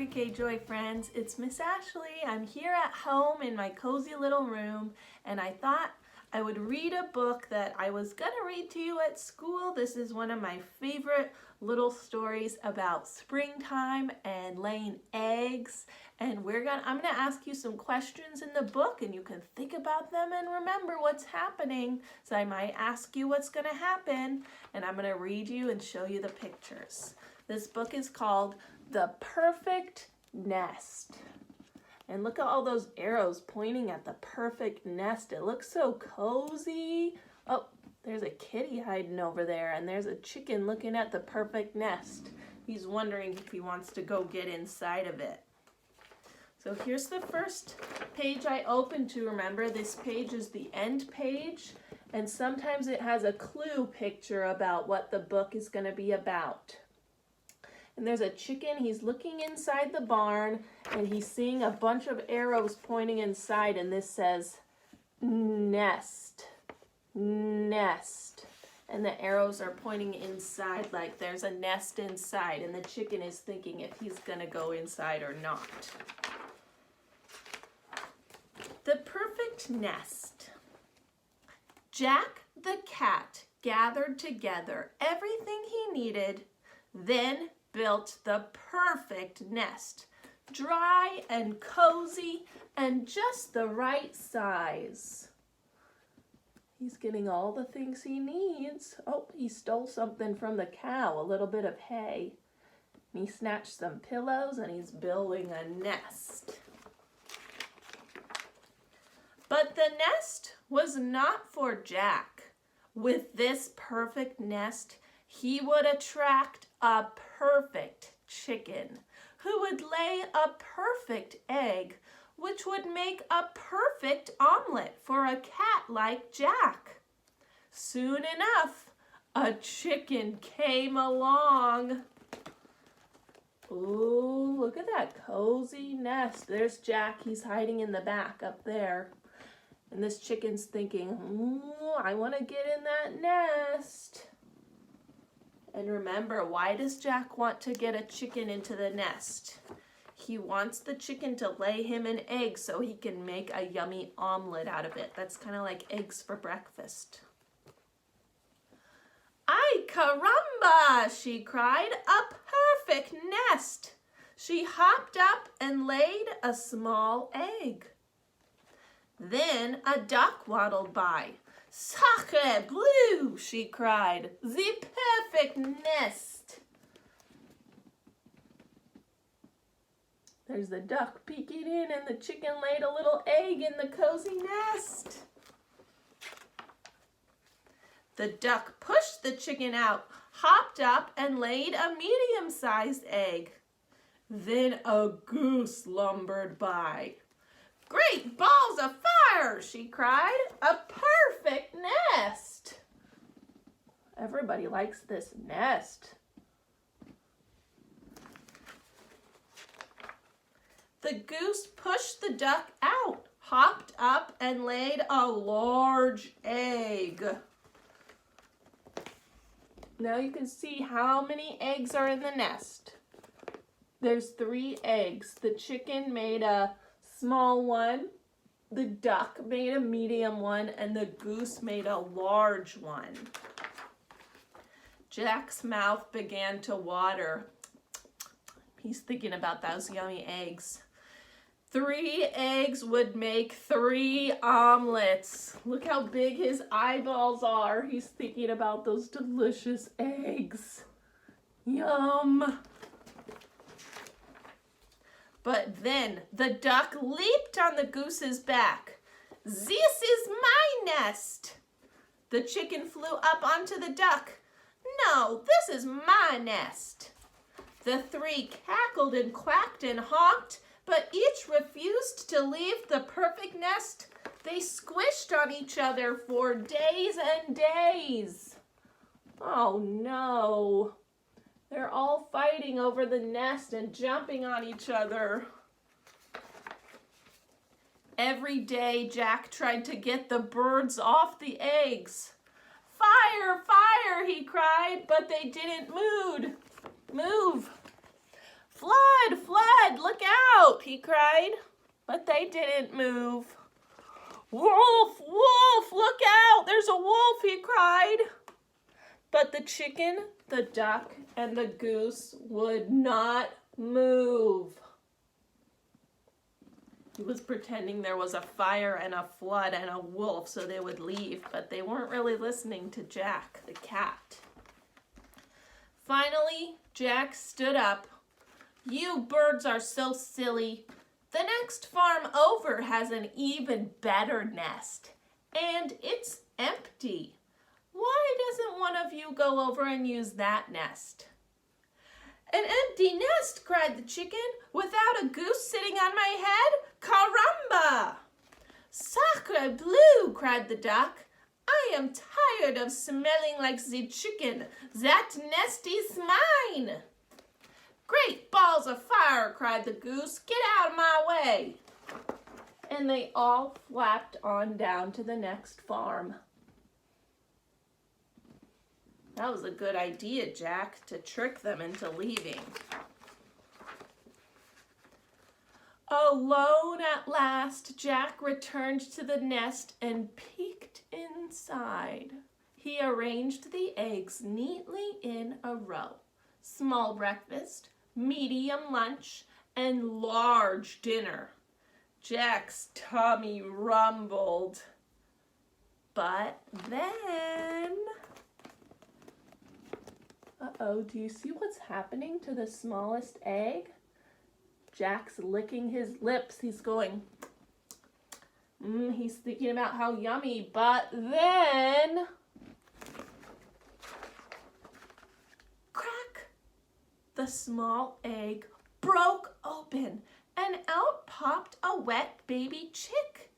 Pre-K Joy friends, it's Miss Ashley. I'm here at home in my cozy little room, and I thought I would read a book that I was gonna read to you at school. This is one of my favorite little stories about springtime and laying eggs, and I'm gonna ask you some questions in the book, and you can think about them and remember what's happening. So I might ask you what's gonna happen, and I'm gonna read you and show you the pictures. This book is called The Perfect Nest. And look at all those arrows pointing at the perfect nest. It looks so cozy. Oh, there's a kitty hiding over there, and there's a chicken looking at the perfect nest. He's wondering if he wants to go get inside of it. So here's the first page I opened to. Remember, this page is the end page, and sometimes it has a clue picture about what the book is going to be about. And there's a chicken. He's looking inside the barn, and he's seeing a bunch of arrows pointing inside, and this says nest, nest. And the arrows are pointing inside like there's a nest inside, and the chicken is thinking if he's gonna go inside or not. The Perfect Nest. Jack the cat gathered together everything he needed, then built the perfect nest, dry and cozy and just the right size. He's getting all the things he needs. Oh, he stole something from the cow, a little bit of hay. He snatched some pillows and he's building a nest. But the nest was not for Jack. With this perfect nest, he would attract a perfect chicken who would lay a perfect egg, which would make a perfect omelet for a cat like Jack. Soon enough, a chicken came along. Ooh, look at that cozy nest. There's Jack. He's hiding in the back up there. And this chicken's thinking, I want to get in that nest. And remember, why does Jack want to get a chicken into the nest? He wants the chicken to lay him an egg so he can make a yummy omelet out of it. That's kind of like eggs for breakfast. Ay caramba, she cried, a perfect nest. She hopped up and laid a small egg. Then a duck waddled by. Sacre bleu, she cried, the perfect nest. There's the duck peeking in, and the chicken laid a little egg in the cozy nest. The duck pushed the chicken out, hopped up, and laid a medium-sized egg. Then a goose lumbered by. Great balls of fire, she cried, a perfect nest. Everybody likes this nest. The goose pushed the duck out, hopped up, and laid a large egg. Now you can see how many eggs are in the nest. There's 3 eggs. The chicken made a small one, the duck made a medium one, and the goose made a large one. Jack's mouth began to water. He's thinking about those yummy eggs. 3 eggs would make 3 omelets. Look how big his eyeballs are. He's thinking about those delicious eggs. Yum. But then the duck leaped on the goose's back. This is my nest. The chicken flew up onto the duck. No, this is my nest. The 3 cackled and quacked and honked, but each refused to leave the perfect nest. They squished on each other for days and days. Oh no. They're all fighting over the nest and jumping on each other. Every day, Jack tried to get the birds off the eggs. Fire, fire, he cried, but they didn't move. "Flood, flood, look out," he cried. But they didn't move. "Wolf, wolf, look out, there's a wolf," he cried. But the chicken, the duck, and the goose would not move. He was pretending there was a fire and a flood and a wolf so they would leave, but they weren't really listening to Jack, the cat. Finally, Jack stood up. "You birds are so silly. The next farm over has an even better nest, and it's empty. Why doesn't one of you go over and use that nest?" "An empty nest," cried the chicken, "without a goose sitting on my head? Caramba!" "Sacre bleu," cried the duck. "I am tired of smelling like the chicken. That nest is mine." "Great balls of fire," cried the goose. "Get out of my way." And they all flapped on down to the next farm. That was a good idea, Jack, to trick them into leaving. Alone at last, Jack returned to the nest and peeked inside. He arranged the eggs neatly in a row. Small breakfast, medium lunch, and large dinner. Jack's tummy rumbled. But then... Uh-oh, do you see what's happening to the smallest egg? Jack's licking his lips. He's going, he's thinking about how yummy, but then... Crack! The small egg broke open, and out popped a wet baby chick,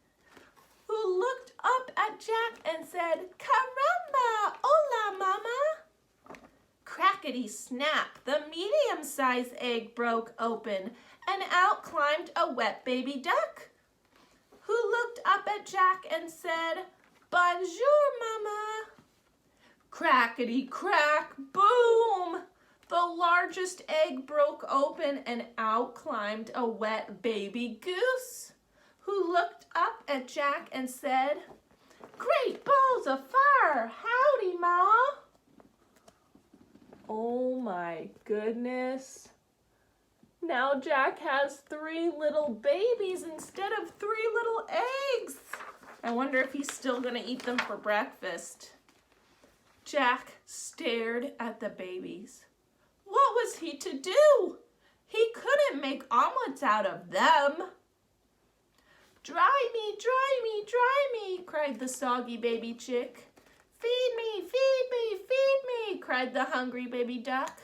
who looked up at Jack and said, "Caramba! Hola, mama!" Crackety snap, the medium-sized egg broke open, and out climbed a wet baby duck, who looked up at Jack and said, "Bonjour, mama." Crackety crack, boom! The largest egg broke open, and out climbed a wet baby goose, who looked up at Jack and said, "Great balls of fire! Howdy, ma." Oh my goodness. Now Jack has 3 little babies instead of 3 little eggs. I wonder if he's still going to eat them for breakfast. Jack stared at the babies. What was he to do? He couldn't make omelets out of them. "Dry me, dry me, dry me," cried the soggy baby chick. "Feed me, feed me, feed me," cried the hungry baby duck.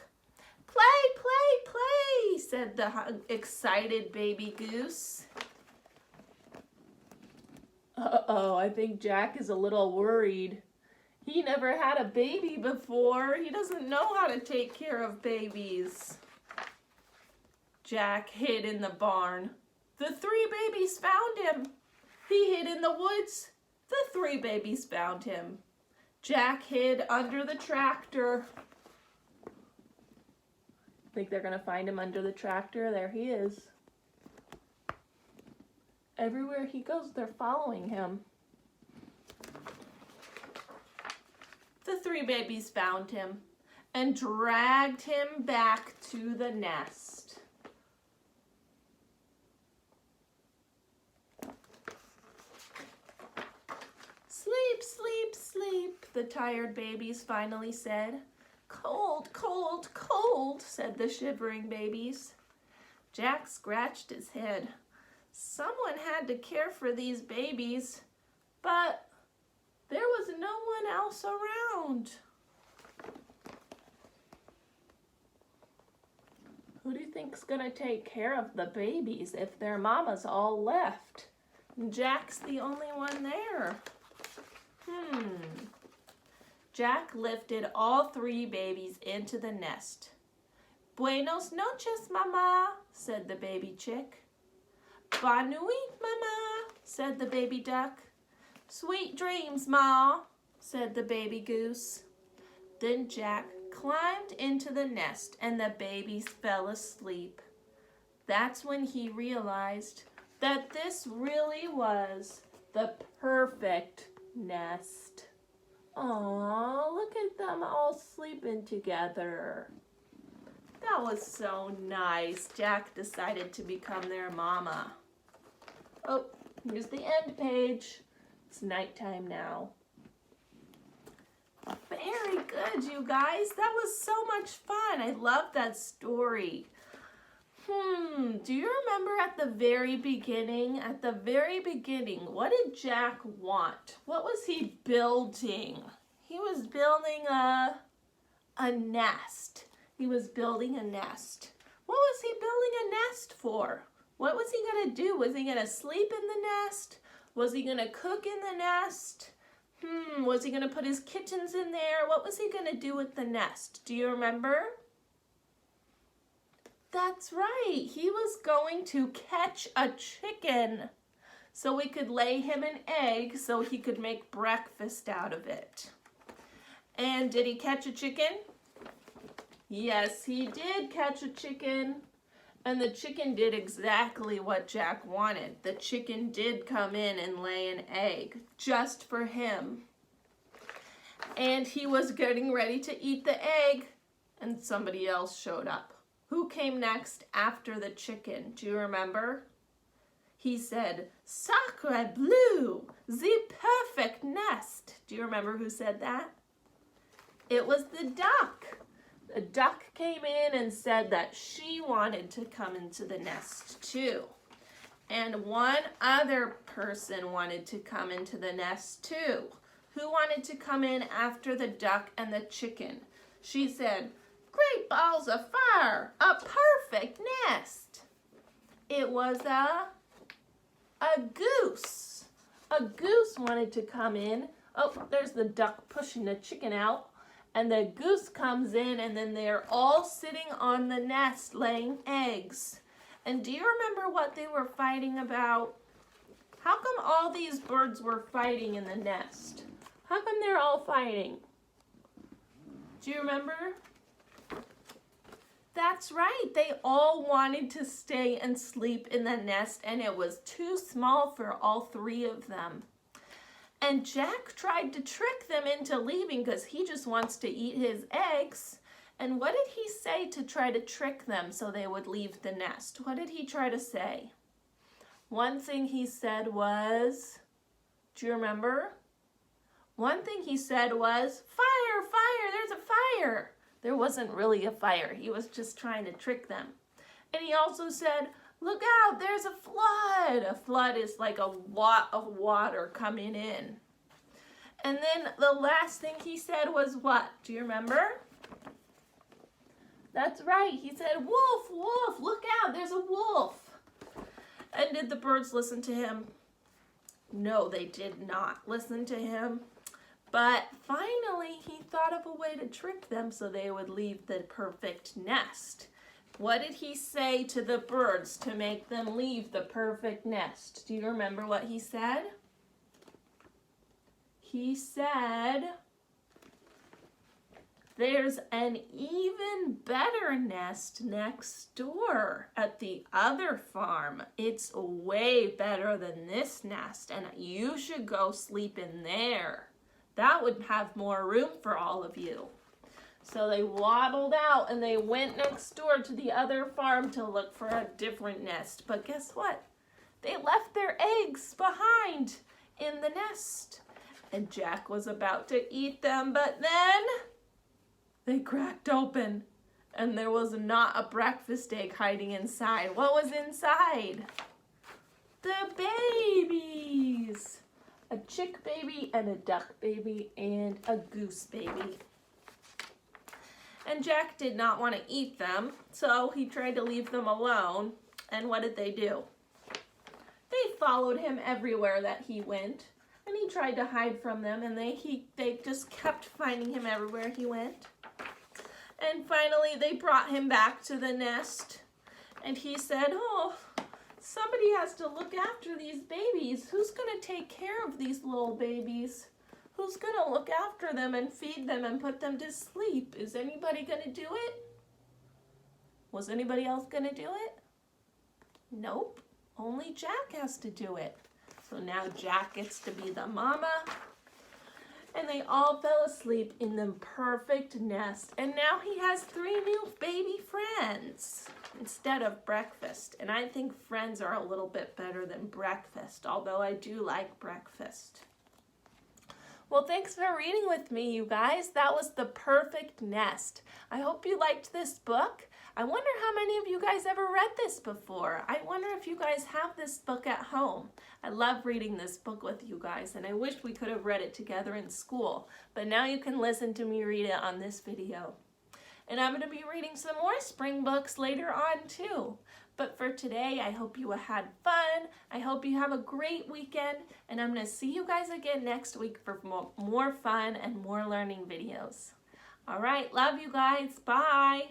"Play, play, play," said the excited baby goose. Uh-oh, I think Jack is a little worried. He never had a baby before. He doesn't know how to take care of babies. Jack hid in the barn. The 3 babies found him. He hid in the woods. The 3 babies found him. Jack hid under the tractor. Think they're gonna find him under the tractor? There he is. Everywhere he goes, they're following him. The 3 babies found him and dragged him back to the nest. "Sleep, sleep, sleep," the tired babies finally said. "Cold, cold, cold," said the shivering babies. Jack scratched his head. Someone had to care for these babies, but there was no one else around. Who do you think's gonna take care of the babies if their mamas all left? Jack's the only one there. Jack lifted all 3 babies into the nest. "Buenos noches, mama," said the baby chick. "Bonne nuit, mama," said the baby duck. "Sweet dreams, ma," said the baby goose. Then Jack climbed into the nest and the babies fell asleep. That's when he realized that this really was the perfect nest. Aw, look at them all sleeping together. That was so nice. Jack decided to become their mama. Oh, here's the end page. It's nighttime now. Very good, you guys. That was so much fun. I love that story. Do you remember at the very beginning, what did Jack want? What was he building? He was building a nest. He was building a nest. What was he building a nest for? What was he going to do? Was he going to sleep in the nest? Was he going to cook in the nest? Was he going to put his kittens in there? What was he going to do with the nest? Do you remember? That's right. He was going to catch a chicken so we could lay him an egg so he could make breakfast out of it. And did he catch a chicken? Yes, he did catch a chicken. And the chicken did exactly what Jack wanted. The chicken did come in and lay an egg just for him. And he was getting ready to eat the egg, and somebody else showed up. Who came next after the chicken? Do you remember? He said, "Sacre bleu, the perfect nest." Do you remember who said that? It was the duck. The duck came in and said that she wanted to come into the nest too. And one other person wanted to come into the nest too. Who wanted to come in after the duck and the chicken? She said, "Great balls of fire, a perfect nest." It was a goose. A goose wanted to come in. Oh, there's the duck pushing the chicken out. And the goose comes in, and then they're all sitting on the nest laying eggs. And do you remember what they were fighting about? How come all these birds were fighting in the nest? How come they're all fighting? Do you remember? That's right. They all wanted to stay and sleep in the nest, and it was too small for all three of them. And Jack tried to trick them into leaving because he just wants to eat his eggs. And what did he say to try to trick them so they would leave the nest? What did he try to say? One thing he said was, do you remember? One thing he said was, "Fire, fire, there's a fire." There wasn't really a fire. He was just trying to trick them. And he also said, "Look out, there's a flood." A flood is like a lot of water coming in. And then the last thing he said was what? Do you remember? That's right. He said, "Wolf, wolf, look out, there's a wolf." And did the birds listen to him? No, they did not listen to him. But finally, he thought of a way to trick them so they would leave the perfect nest. What did he say to the birds to make them leave the perfect nest? Do you remember what he said? He said, "There's an even better nest next door at the other farm. It's way better than this nest, and you should go sleep in there. That would have more room for all of you." So they waddled out and they went next door to the other farm to look for a different nest. But guess what? They left their eggs behind in the nest. And Jack was about to eat them, but then they cracked open and there was not a breakfast egg hiding inside. What was inside? The babies. A chick baby and a duck baby and a goose baby. And Jack did not want to eat them, so he tried to leave them alone. And what did they do? They followed him everywhere that he went, and he tried to hide from them, and they just kept finding him everywhere he went. And finally, they brought him back to the nest, and he said, "Oh, somebody has to look after these babies. Who's going to take care of these little babies? Who's going to look after them and feed them and put them to sleep? Is anybody going to do it?" Was anybody else going to do it? Nope, only Jack has to do it. So now Jack gets to be the mama. And they all fell asleep in the perfect nest. And now he has 3 new baby friends instead of breakfast. And I think friends are a little bit better than breakfast, although I do like breakfast. Well, thanks for reading with me, you guys. That was The Perfect Nest. I hope you liked this book. I wonder how many of you guys ever read this before. I wonder if you guys have this book at home. I love reading this book with you guys, and I wish we could have read it together in school. But now you can listen to me read it on this video. And I'm going to be reading some more spring books later on too. But for today, I hope you had fun. I hope you have a great weekend. And I'm going to see you guys again next week for more fun and more learning videos. All right, love you guys. Bye.